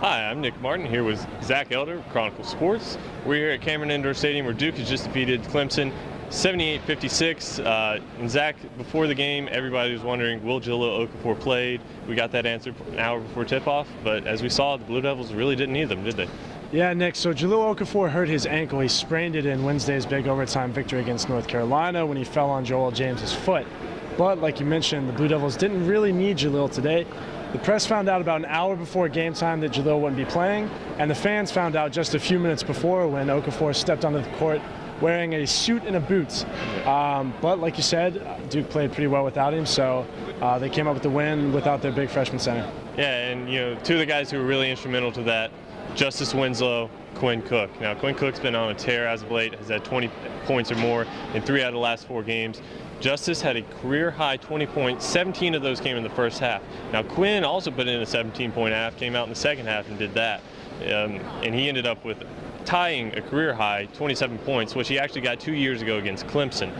Hi, I'm Nick Martin here with Zach Elder of Chronicle Sports. We're here at Cameron Indoor Stadium where Duke has just defeated Clemson 78-56. And Zach, before the game, everybody was wondering, will Jahlil Okafor play? We got that answer an hour before tip-off, but as we saw, the Blue Devils really didn't need them, did they? Yeah, Nick, so Jahlil Okafor hurt his ankle. He sprained it in Wednesday's big overtime victory against North Carolina when he fell on Joel James's foot. But like you mentioned, the Blue Devils didn't really need Jahlil today. The press found out about an hour before game time that Jahlil wouldn't be playing, and the fans found out just a few minutes before when Okafor stepped onto the court wearing a suit and a boots. But like you said, Duke played pretty well without him, so they came up with the win without their big freshman center. Yeah, and two of the guys who were really instrumental to that, Justise Winslow, Quinn Cook. Now, Quinn Cook's been on a tear as of late, has had 20 points or more in 3 out of the last 4 games. Justise had a career-high 20 points, 17 of those came in the first half. Now, Quinn also put in a 17-point half, came out in the second half and did that. And he ended up with tying a career-high 27 points, which he actually got 2 years ago against Clemson.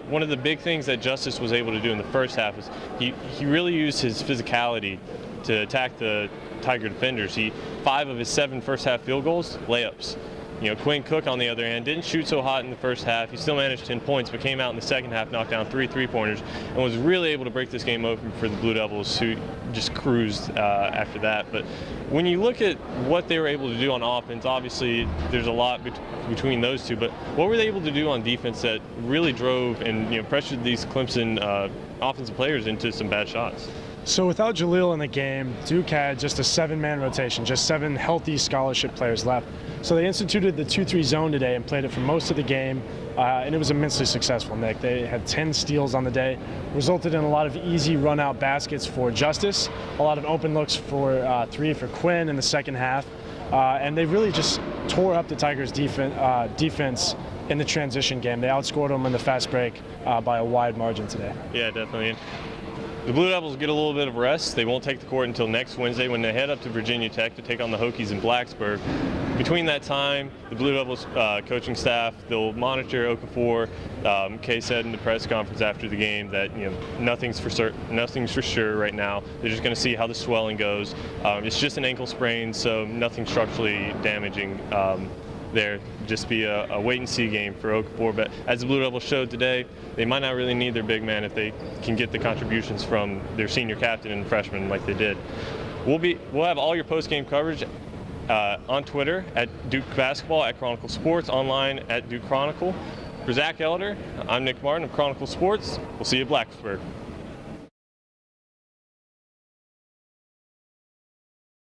One of the big things that Justise was able to do in the first half is he really used his physicality to attack the Tiger defenders. 5 of his 7 first-half field goals, layups. Quinn Cook, on the other hand, didn't shoot so hot in the first half. He still managed 10 points, but came out in the second half, knocked down 3 three-pointers, and was really able to break this game open for the Blue Devils, who just cruised after that. But when you look at what they were able to do on offense, obviously there's a lot between those two, but what were they able to do on defense that really drove and pressured these Clemson offensive players into some bad shots? So without Jahlil in the game, Duke had just a 7-man rotation, just 7 healthy scholarship players left. So they instituted the 2-3 zone today and played it for most of the game, and it was immensely successful, Nick. They had 10 steals on the day, resulted in a lot of easy run-out baskets for Justise, a lot of open looks for 3 for Quinn in the second half, and they really just tore up the Tigers' defense in the transition game. They outscored them in the fast break by a wide margin today. Yeah, definitely. The Blue Devils get a little bit of rest. They won't take the court until next Wednesday when they head up to Virginia Tech to take on the Hokies in Blacksburg. Between that time, the Blue Devils coaching staff, they'll monitor Okafor. Kay said in the press conference after the game that nothing's for sure right now. They're just going to see how the swelling goes. It's just an ankle sprain, so nothing structurally damaging there. Just be a wait-and-see game for Okafor. But as the Blue Devils showed today, they might not really need their big man if they can get the contributions from their senior captain and freshman like they did. We'll have all your post-game coverage on Twitter at Duke Basketball, at Chronicle Sports, online at Duke Chronicle. For Zach Elder, I'm Nick Martin of Chronicle Sports. We'll see you at Blacksburg.